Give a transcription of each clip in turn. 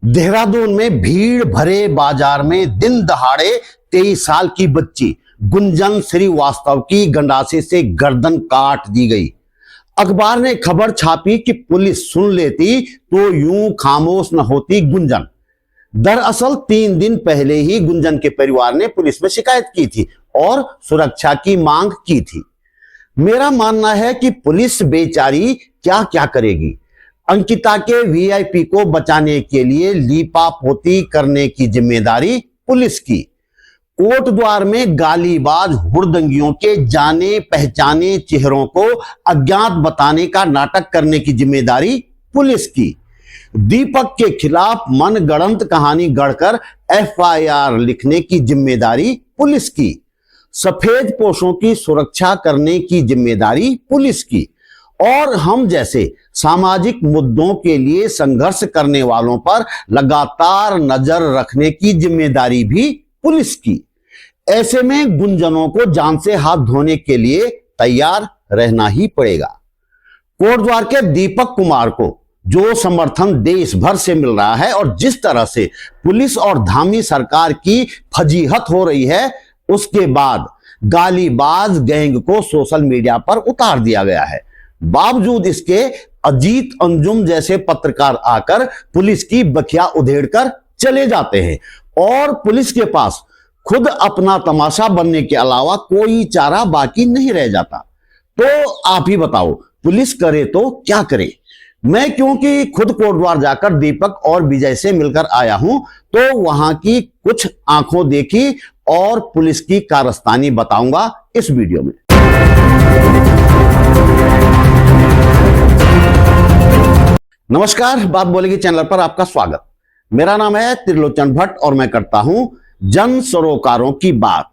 देहरादून में भीड़ भरे बाजार में दिन दहाड़े 23 साल की बच्ची गुंजन श्रीवास्तव की गंडासे से गर्दन काट दी गई। अखबार ने खबर छापी कि पुलिस सुन लेती तो यूं खामोश न होती गुंजन। दरअसल 3 दिन पहले ही गुंजन के परिवार ने पुलिस में शिकायत की थी और सुरक्षा की मांग की थी। मेरा मानना है कि पुलिस बेचारी क्या क्या करेगी। अंकिता के वीआईपी को बचाने के लिए लीपापोती करने की जिम्मेदारी पुलिस की। कोट द्वार में गालीबाज हुड़दंगियों के जाने पहचाने चेहरों को अज्ञात बताने का नाटक करने की जिम्मेदारी पुलिस की। दीपक के खिलाफ मनगढ़ंत कहानी गढ़कर एफआईआर लिखने की जिम्मेदारी पुलिस की। सफेद पोशों की सुरक्षा करने की जिम्मेदारी पुलिस की। और हम जैसे सामाजिक मुद्दों के लिए संघर्ष करने वालों पर लगातार नजर रखने की जिम्मेदारी भी पुलिस की। ऐसे में गुंजनों को जान से हाथ धोने के लिए तैयार रहना ही पड़ेगा। कोटद्वार के दीपक कुमार को जो समर्थन देश भर से मिल रहा है और जिस तरह से पुलिस और धामी सरकार की फजीहत हो रही है, उसके बाद गालीबाज गैंग को सोशल मीडिया पर उतार दिया गया है। बावजूद इसके अजीत अंजुम जैसे पत्रकार आकर पुलिस की बखिया उधेड़कर चले जाते हैं और पुलिस के पास खुद अपना तमाशा बनने के अलावा कोई चारा बाकी नहीं रह जाता। तो आप ही बताओ, पुलिस करे तो क्या करे। मैं क्योंकि खुद कोटद्वार जाकर दीपक और विजय से मिलकर आया हूं, तो वहां की कुछ आंखों देखी और पुलिस की कारस्तानी बताऊंगा इस वीडियो में। नमस्कार, बात बोलेगी चैनल पर आपका स्वागत। मेरा नाम है त्रिलोचन भट्ट और मैं करता हूं जन सरोकारों की बात।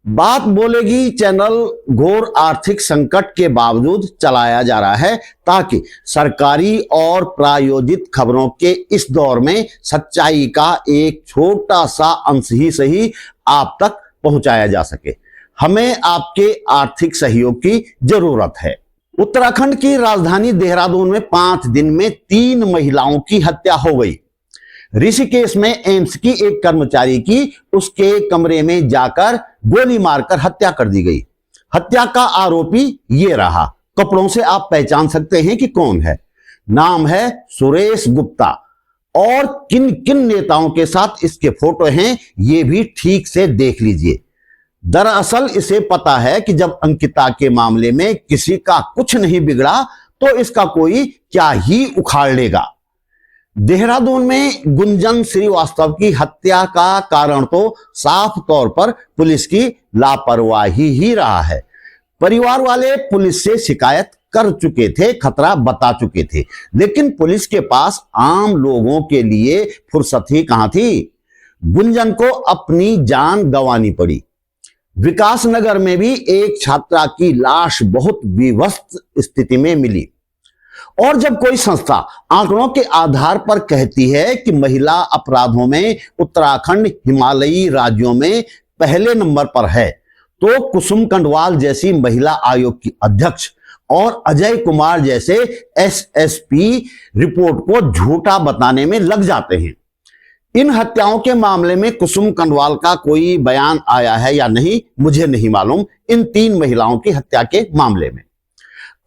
बात बोलेगी चैनल घोर आर्थिक संकट के बावजूद चलाया जा रहा है ताकि सरकारी और प्रायोजित खबरों के इस दौर में सच्चाई का एक छोटा सा अंश ही सही आप तक पहुंचाया जा सके। हमें आपके आर्थिक सहयोग की जरूरत है। उत्तराखंड की राजधानी देहरादून में 5 दिन में 3 महिलाओं की हत्या हो गई। ऋषिकेश में एम्स की एक कर्मचारी की उसके कमरे में जाकर गोली मारकर हत्या कर दी गई। हत्या का आरोपी ये रहा। कपड़ों से आप पहचान सकते हैं कि कौन है। नाम है सुरेश गुप्ता। और किन किन नेताओं के साथ इसके फोटो हैं ये भी ठीक से देख लीजिए। दरअसल इसे पता है कि जब अंकिता के मामले में किसी का कुछ नहीं बिगड़ा तो इसका कोई क्या ही उखाड़ लेगा। देहरादून में गुंजन श्रीवास्तव की हत्या का कारण तो साफ तौर पर पुलिस की लापरवाही ही रहा है। परिवार वाले पुलिस से शिकायत कर चुके थे, खतरा बता चुके थे, लेकिन पुलिस के पास आम लोगों के लिए फुर्सत ही कहां थी। गुंजन को अपनी जान गंवानी पड़ी। विकास नगर में भी एक छात्रा की लाश बहुत विवस्त स्थिति में मिली। और जब कोई संस्था आंकड़ों के आधार पर कहती है कि महिला अपराधों में उत्तराखंड हिमालयी राज्यों में पहले नंबर पर है, तो कुसुम कंडवाल जैसी महिला आयोग की अध्यक्ष और अजय कुमार जैसे एसएसपी रिपोर्ट को झूठा बताने में लग जाते हैं। इन हत्याओं के मामले में कुसुम कंडवाल का कोई बयान आया है या नहीं मुझे नहीं मालूम, इन 3 महिलाओं की हत्या के मामले में।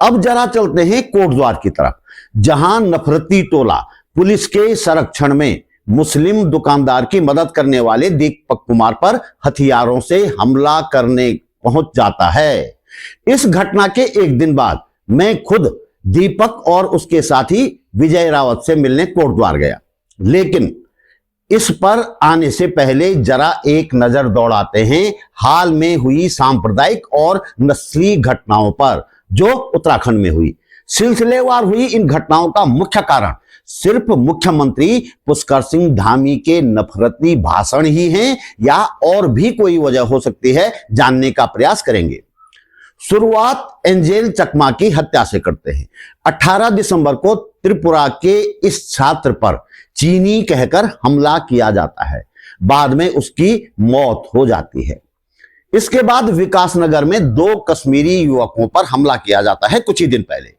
अब जरा चलते हैं कोटद्वार की तरफ, जहां नफरती टोला पुलिस के संरक्षण में मुस्लिम दुकानदार की मदद करने वाले दीपक कुमार पर हथियारों से हमला करने पहुंच जाता है। इस घटना के एक दिन बाद मैं खुद दीपक और उसके साथी विजय रावत से मिलने कोटद्वार गया। लेकिन इस पर आने से पहले जरा एक नजर दौड़ाते हैं हाल में हुई सांप्रदायिक और नस्ली घटनाओं पर जो उत्तराखंड में हुई। सिलसिलेवार हुई इन घटनाओं का मुख्य कारण सिर्फ मुख्यमंत्री पुष्कर सिंह धामी के नफरती भाषण ही हैं या और भी कोई वजह हो सकती है, जानने का प्रयास करेंगे। शुरुआत एंजेल चकमा की हत्या से करते हैं। 18 दिसंबर को त्रिपुरा के इस छात्र पर चीनी कहकर हमला किया जाता है। बाद में उसकी मौत हो जाती है। इसके बाद विकास नगर में 2 कश्मीरी युवकों पर हमला किया जाता है कुछ ही दिन पहले।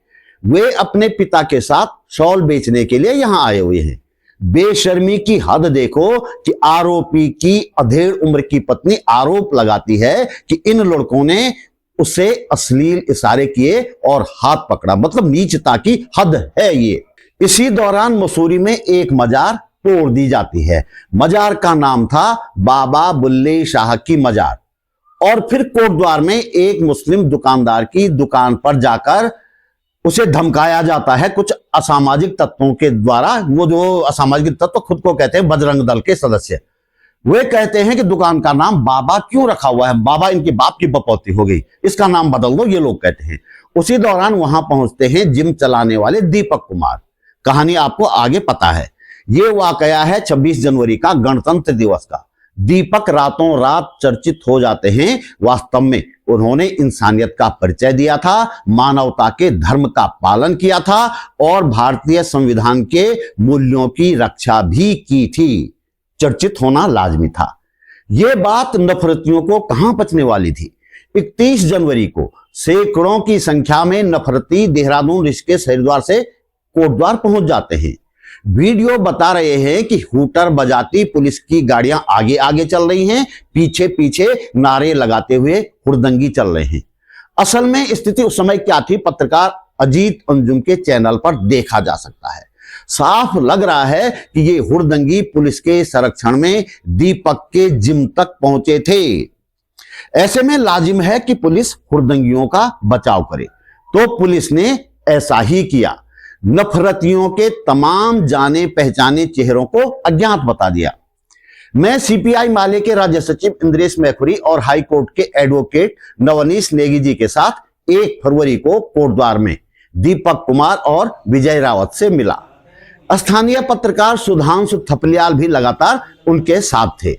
वे अपने पिता के साथ शॉल बेचने के लिए यहां आए हुए हैं। बेशर्मी की हद देखो कि आरोपी की अधेड़ उम्र की पत्नी आरोप लगाती है कि इन लड़कों ने उसे अश्लील इशारे किए और हाथ पकड़ा। मतलब नीचता की हद है ये। इसी दौरान मसूरी में एक मजार तोड़ दी जाती है। मजार का नाम था बाबा बुल्ले शाह की मजार। और फिर कोटद्वार में एक मुस्लिम दुकानदार की दुकान पर जाकर उसे धमकाया जाता है कुछ असामाजिक तत्वों के द्वारा। वो जो असामाजिक तत्व खुद को कहते हैं बजरंग दल के सदस्य, वे कहते हैं कि दुकान का नाम बाबा क्यों रखा हुआ है, बाबा इनके बाप की बपौती हो गई, इसका नाम बदल दो, ये लोग कहते हैं। उसी दौरान वहां पहुंचते हैं जिम चलाने वाले दीपक कुमार। कहानी आपको आगे पता है। ये वाकया है 26 जनवरी का, गणतंत्र दिवस का। दीपक रातों रात चर्चित हो जाते हैं। वास्तव में उन्होंने इंसानियत का परिचय दिया था, मानवता के धर्म का पालन किया था और भारतीय संविधान के मूल्यों की रक्षा भी की थी। चर्चित होना लाजमी था। यह बात नफरतियों को कहां पचने वाली थी। 31 जनवरी को सैकड़ों की संख्या में नफरती देहरादून, ऋषिकेश, हरिद्वार से कोटद्वार पहुंच जाते हैं। वीडियो बता रहे हैं कि हूटर बजाती पुलिस की गाड़ियां आगे आगे चल रही हैं, पीछे पीछे नारे लगाते हुए हुड़दंगी चल रहे हैं। असल में स्थिति उस समय क्या थी, पत्रकार अजीत अंजुम के चैनल पर देखा जा सकता है। साफ लग रहा है कि ये हुड़दंगी पुलिस के संरक्षण में दीपक के जिम तक पहुंचे थे। ऐसे में लाजिम है कि पुलिस हुड़दंगियों का बचाव करे, तो पुलिस ने ऐसा ही किया। नफरतियों के तमाम जाने पहचाने चेहरों को अज्ञात बता दिया। मैं सीपीआई माले के राज्य सचिव इंद्रेश मैखुरी और हाई कोर्ट के एडवोकेट नवनीश नेगी जी के साथ 1 फरवरी को कोटद्वार में दीपक कुमार और विजय रावत से मिला। स्थानीय पत्रकार सुधांशु थपलियाल भी लगातार उनके साथ थे।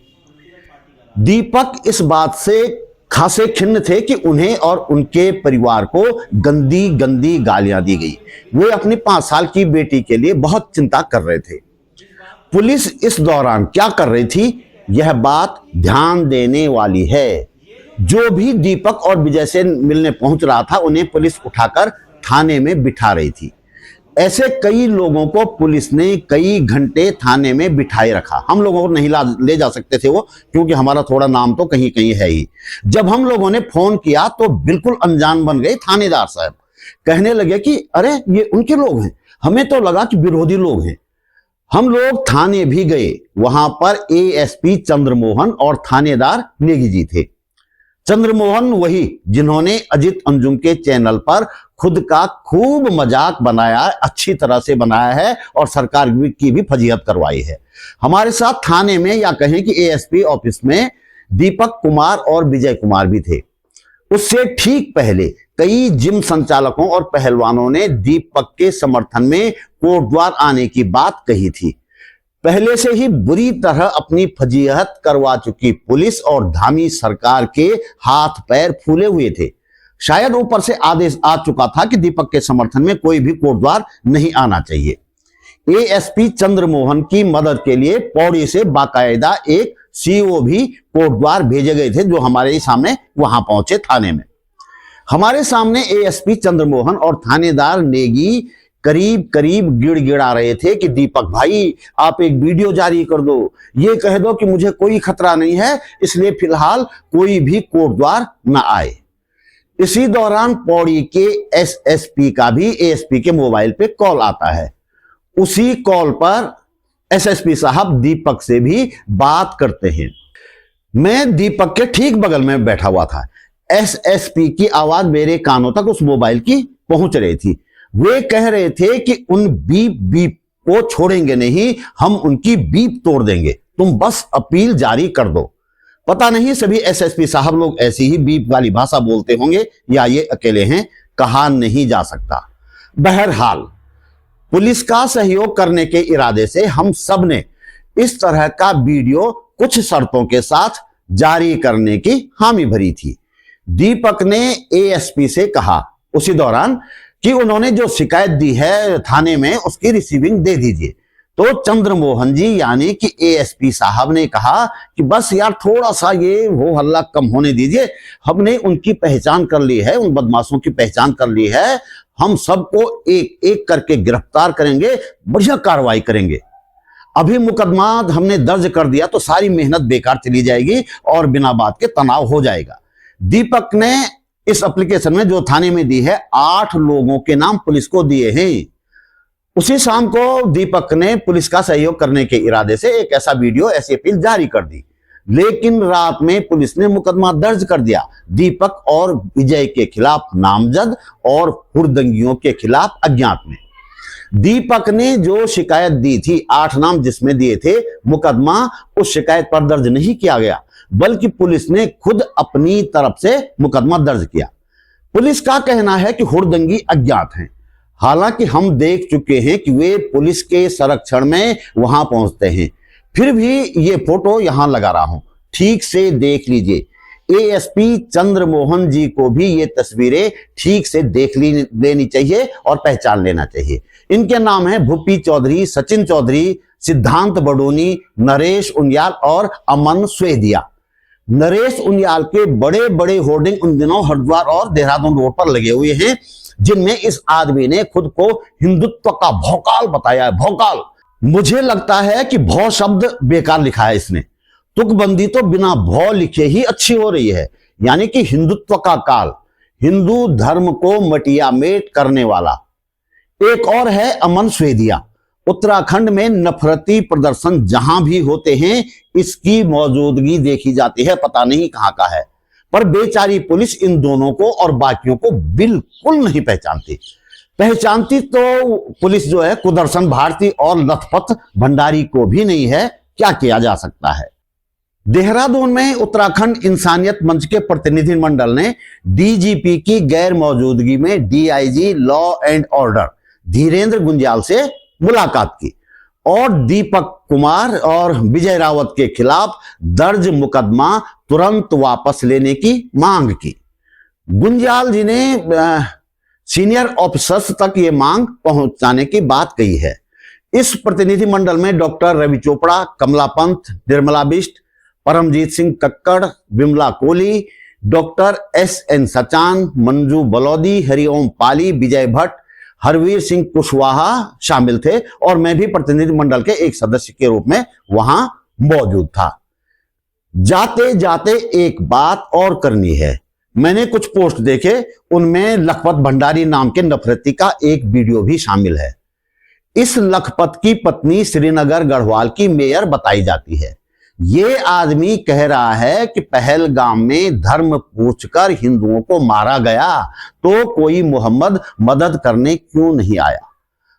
दीपक इस बात से खासे खिन्न थे कि उन्हें और उनके परिवार को गंदी गंदी गालियां दी गई। वे अपनी 5 साल की बेटी के लिए बहुत चिंता कर रहे थे। पुलिस इस दौरान क्या कर रही थी, यह बात ध्यान देने वाली है। जो भी दीपक और विजय से मिलने पहुंच रहा था, उन्हें पुलिस उठाकर थाने में बिठा रही थी। ऐसे कई लोगों को पुलिस ने कई घंटे थाने में बिठाए रखा। हम लोगों को नहीं ले जा सकते थे वो, क्योंकि हमारा थोड़ा नाम तो कहीं कहीं है ही। जब हम लोगों ने फोन किया तो बिल्कुल अनजान बन गए थानेदार साहब। कहने लगे कि अरे ये उनके लोग हैं। हमें तो लगा कि विरोधी लोग हैं। हम लोग थाने भी गए। वहां पर एएसपी चंद्रमोहन और थानेदार नेगी जी थे। चंद्रमोहन वही जिन्होंने अजीत अंजुम के चैनल पर खुद का खूब मजाक बनाया, अच्छी तरह से बनाया है और सरकार की भी फजीहत करवाई है। हमारे साथ थाने में, या कहें कि एएसपी ऑफिस में, दीपक कुमार और विजय कुमार भी थे। उससे ठीक पहले कई जिम संचालकों और पहलवानों ने दीपक के समर्थन में कोटद्वार आने की बात कही थी। पहले से ही बुरी तरह अपनी फजीहत करवा चुकी पुलिस और धामी सरकार के हाथ पैर फूले हुए थे। शायद ऊपर से आदेश आ चुका था कि दीपक के समर्थन में कोई भी कोटद्वार नहीं आना चाहिए। एएसपी चंद्रमोहन की मदद के लिए पौड़ी से बाकायदा एक सीओ भी कोटद्वार भेजे गए थे, जो हमारे सामने वहां पहुंचे थाने में। हमारे सामने एएसपी चंद्रमोहन और थानेदार नेगी करीब करीब गिड़गिड़ा रहे थे कि दीपक भाई, आप एक वीडियो जारी कर दो, ये कह दो कि मुझे कोई खतरा नहीं है, इसलिए फिलहाल कोई भी कोटद्वार न आए। इसी दौरान पौड़ी के एसएसपी का भी एएसपी के मोबाइल पे कॉल आता है। उसी कॉल पर एसएसपी साहब दीपक से भी बात करते हैं। मैं दीपक के ठीक बगल में बैठा हुआ था। एसएसपी की आवाज मेरे कानों तक उस मोबाइल की पहुंच रही थी। वे कह रहे थे कि उन बीप बीप को छोड़ेंगे नहीं, हम उनकी बीप तोड़ देंगे, तुम बस अपील जारी कर दो। पता नहीं सभी एसएसपी साहब लोग ऐसी ही बीप वाली भाषा बोलते होंगे या ये अकेले हैं, कहा नहीं जा सकता। बहरहाल पुलिस का सहयोग करने के इरादे से हम सब ने इस तरह का वीडियो कुछ शर्तों के साथ जारी करने की हामी भरी थी। दीपक ने एएसपी से कहा उसी दौरान कि उन्होंने जो शिकायत दी है थाने में, उसकी रिसीविंग दे दीजिए। तो चंद्रमोहन जी यानी कि एएसपी साहब ने कहा कि बस यार थोड़ा सा ये हो हल्ला कम होने दीजिए, हमने उनकी पहचान कर ली है, उन बदमाशों की पहचान कर ली है, हम सबको एक एक करके गिरफ्तार करेंगे, बढ़िया कार्रवाई करेंगे। अभी मुकदमा हमने दर्ज कर दिया तो सारी मेहनत बेकार चली जाएगी और बिना बात के तनाव हो जाएगा। दीपक ने इस एप्लीकेशन में जो थाने में दी है 8 लोगों के नाम पुलिस को दिए हैं। उसी शाम को दीपक ने पुलिस का सहयोग करने के इरादे से एक ऐसा वीडियो, ऐसी अपील जारी कर दी, लेकिन रात में पुलिस ने मुकदमा दर्ज कर दिया दीपक और विजय के खिलाफ नामजद और हुड़दंगियों के खिलाफ अज्ञात में। दीपक ने जो शिकायत दी थी, 8 नाम जिसमें दिए थे, मुकदमा उस शिकायत पर दर्ज नहीं किया गया, बल्कि पुलिस ने खुद अपनी तरफ से मुकदमा दर्ज किया। पुलिस का कहना है कि हुड़दंगी अज्ञात हैं। हालांकि हम देख चुके हैं कि वे पुलिस के संरक्षण में वहां पहुंचते हैं। फिर भी ये फोटो यहां लगा रहा हूं, ठीक से देख लीजिए। एएसपी चंद्रमोहन जी को भी ये तस्वीरें ठीक से देख लेनी चाहिए और पहचान लेना चाहिए। इनके नाम हैं भूपी चौधरी, सचिन चौधरी, सिद्धांत बडोनी, नरेश उनियाल और अमन स्वेदिया। नरेश उनियाल के बड़े बड़े होर्डिंग उन दिनों हरिद्वार और देहरादून रोड पर लगे हुए हैं, जिनमें इस आदमी ने खुद को हिंदुत्व का भौकाल बताया है। भौकाल, मुझे लगता है कि भौ शब्द बेकार लिखा है इसने। तुकबंदी तो बिना भौ लिखे ही अच्छी हो रही है, यानी कि हिंदुत्व का काल, हिंदू धर्म को मटियामेट करने वाला। एक और है अमन स्वेदिया। उत्तराखंड में नफरती प्रदर्शन जहां भी होते हैं, इसकी मौजूदगी देखी जाती है, पता नहीं कहां का है। पर बेचारी पुलिस इन दोनों को और बाकियों को बिल्कुल नहीं पहचानती। पहचानती तो पुलिस जो है कुदर्शन भारती और लथपथ भंडारी को भी नहीं है। क्या किया जा सकता है। देहरादून में उत्तराखंड इंसानियत मंच के प्रतिनिधिमंडल ने डीजीपी की गैर मौजूदगी में DIG law and order Dhirendra Gunjyal से मुलाकात की और दीपक कुमार और विजय रावत के खिलाफ दर्ज मुकदमा तुरंत वापस लेने की मांग की। गुंज्याल जी ने सीनियर ऑफिसर्स तक ये मांग पहुंचाने की बात कही है। इस प्रतिनिधिमंडल में डॉक्टर रवि चोपड़ा, कमला पंत, निर्मला बिष्ट, परमजीत सिंह कक्कड़, विमला कोहली, डॉक्टर एसएन सचान, मंजू बलौदी, हरिओम पाली, विजय भट्ट, हरवीर सिंह कुशवाहा शामिल थे और मैं भी प्रतिनिधिमंडल के एक सदस्य के रूप में वहां मौजूद था। जाते जाते एक बात और करनी है। मैंने कुछ पोस्ट देखे, उनमें लखपत भंडारी नाम के नफरती का एक वीडियो भी शामिल है। इस लखपत की पत्नी श्रीनगर गढ़वाल की मेयर बताई जाती है। ये आदमी कह रहा है कि पहलगाम में धर्म पूछकर हिंदुओं को मारा गया तो कोई मोहम्मद मदद करने क्यों नहीं आया।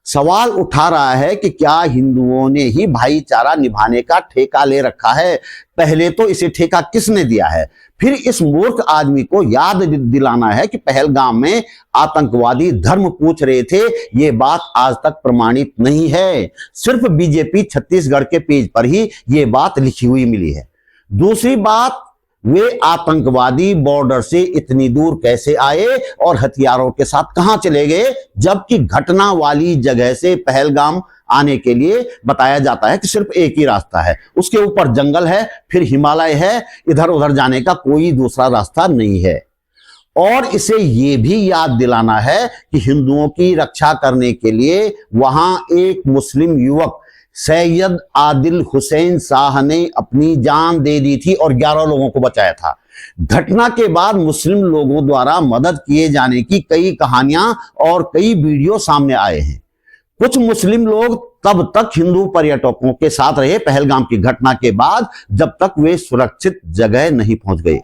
सवाल उठा रहा है कि क्या हिंदुओं ने ही भाईचारा निभाने का ठेका ले रखा है। पहले तो इसे ठेका किसने दिया है। फिर इस मूर्ख आदमी को याद दिलाना है कि पहलगाम में आतंकवादी धर्म पूछ रहे थे। ये बात आज तक प्रमाणित नहीं है। सिर्फ बीजेपी छत्तीसगढ़ के पेज पर ही ये बात लिखी हुई मिली है। दूसरी बात, वे आतंकवादी बॉर्डर से इतनी दूर कैसे आए और हथियारों के साथ कहां चले गए, जबकि घटना वाली जगह से पहलगाम आने के लिए बताया जाता है कि सिर्फ एक ही रास्ता है। उसके ऊपर जंगल है, फिर हिमालय है, इधर उधर जाने का कोई दूसरा रास्ता नहीं है। और इसे ये भी याद दिलाना है कि हिंदुओं की रक्षा करने के लिए वहां एक मुस्लिम युवक सैयद आदिल हुसैन शाह ने अपनी जान दे दी थी और 11 लोगों को बचाया था। घटना के बाद मुस्लिम लोगों द्वारा मदद किए जाने की कई कहानियां और कई वीडियो सामने आए हैं। कुछ मुस्लिम लोग तब तक हिंदू पर्यटकों के साथ रहे पहलगाम की घटना के बाद, जब तक वे सुरक्षित जगह नहीं पहुंच गए।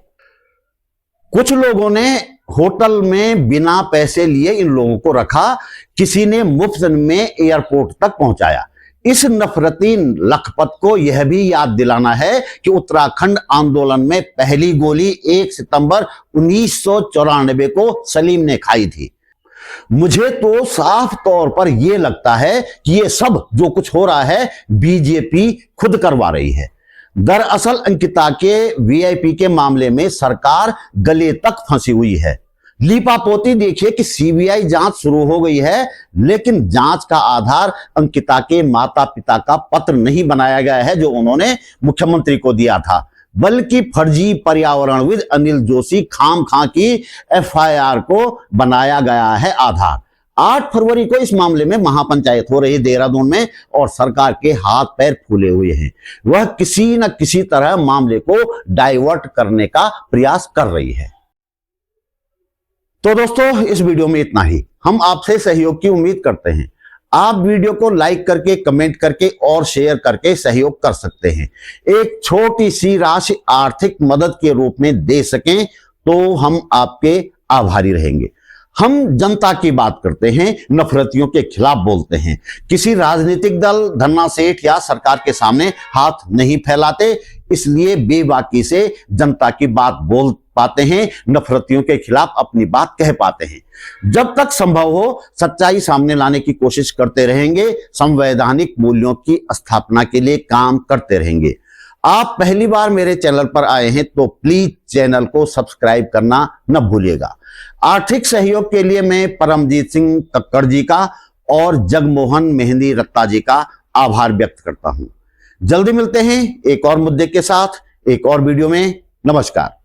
कुछ लोगों ने होटल में बिना पैसे लिए इन लोगों को रखा, किसी ने मुफ्त में एयरपोर्ट तक पहुंचाया। इस नफरती लखपत को यह भी याद दिलाना है कि उत्तराखंड आंदोलन में पहली गोली 1 सितंबर 1994 को सलीम ने खाई थी। मुझे तो साफ तौर पर यह लगता है कि यह सब जो कुछ हो रहा है बीजेपी खुद करवा रही है। दरअसल अंकिता के वीआईपी के मामले में सरकार गले तक फंसी हुई है। लीपापोती देखिए कि सीबीआई जांच शुरू हो गई है, लेकिन जांच का आधार अंकिता के माता पिता का पत्र नहीं बनाया गया है जो उन्होंने मुख्यमंत्री को दिया था, बल्कि फर्जी पर्यावरणविद अनिल जोशी खामखां की एफआईआर को बनाया गया है आधार। 8 फरवरी को इस मामले में महापंचायत हो रही है देहरादून में और सरकार के हाथ पैर फूले हुए हैं। वह किसी न किसी तरह मामले को डाइवर्ट करने का प्रयास कर रही है। तो दोस्तों, इस वीडियो में इतना ही। हम आपसे सहयोग की उम्मीद करते हैं। आप वीडियो को लाइक करके, कमेंट करके और शेयर करके सहयोग कर सकते हैं। एक छोटी सी राशि आर्थिक मदद के रूप में दे सकें तो हम आपके आभारी रहेंगे। हम जनता की बात करते हैं, नफरतियों के खिलाफ बोलते हैं। किसी राजनीतिक दल, धन्ना सेठ या सरकार के सामने हाथ नहीं फैलाते, इसलिए बेबाकी से जनता की बात बोल पाते हैं, नफरतियों के खिलाफ अपनी बात कह पाते हैं। जब तक संभव हो सच्चाई सामने लाने की कोशिश करते रहेंगे, संवैधानिक मूल्यों की स्थापना के लिए काम करते रहेंगे। आप पहली बार मेरे चैनल पर आए हैं तो प्लीज चैनल को सब्सक्राइब करना न भूलिएगा। आर्थिक सहयोग के लिए मैं परमजीत सिंह कक्कड़ जी का और जगमोहन मेहंदी रत्ता जी का आभार व्यक्त करता हूं। जल्दी मिलते हैं एक और मुद्दे के साथ, एक और वीडियो में। नमस्कार।